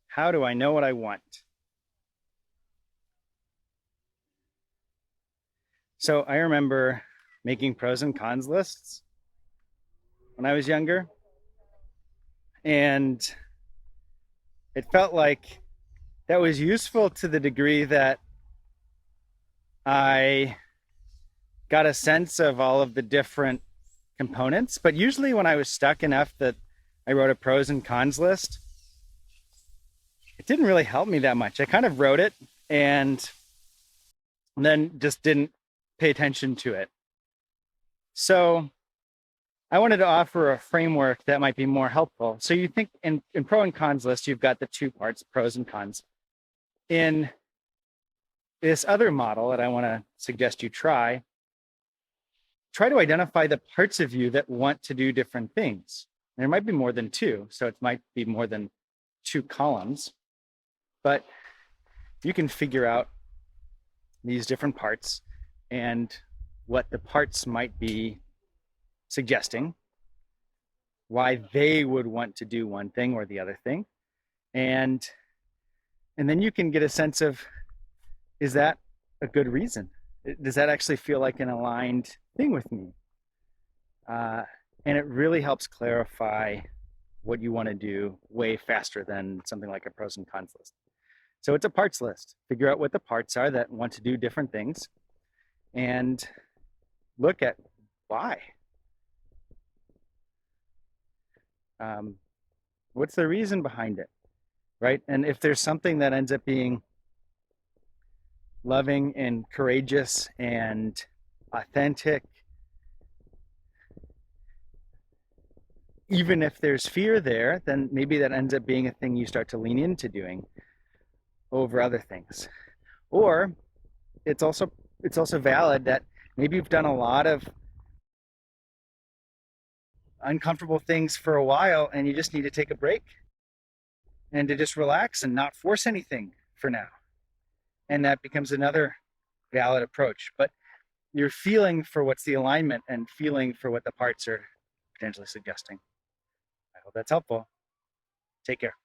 How do I know what I want? So I remember making pros and cons lists when I was younger, and it felt like that was useful to the degree that I got a sense of all of the different components. But usually, when I was stuck enough that I wrote a pros and cons list, it didn't really help me that much. I kind of wrote it and then just didn't pay attention to it. So I wanted to offer a framework that might be more helpful. So you think in pro and cons list, you've got the two parts, pros and cons. In this other model that I want to suggest you try to identify the parts of you that want to do different things. There might be more than two, so it might be more than two columns, but you can figure out these different parts and what the parts might be suggesting, why they would want to do one thing or the other thing. And then you can get a sense of, is that a good reason? Does that actually feel like an aligned thing with me? And it really helps clarify what you want to do way faster than something like a pros and cons list. So it's a parts list. Figure out what the parts are that want to do different things and look at why. What's the reason behind it, right? And if there's something that ends up being loving and courageous and authentic, even if there's fear there, then maybe that ends up being a thing you start to lean into doing over other things. Or it's also valid that maybe you've done a lot of uncomfortable things for a while and you just need to take a break and to just relax and not force anything for now. And that becomes another valid approach. But you're feeling for what's the alignment and feeling for what the parts are potentially suggesting. I hope that's helpful. Take care.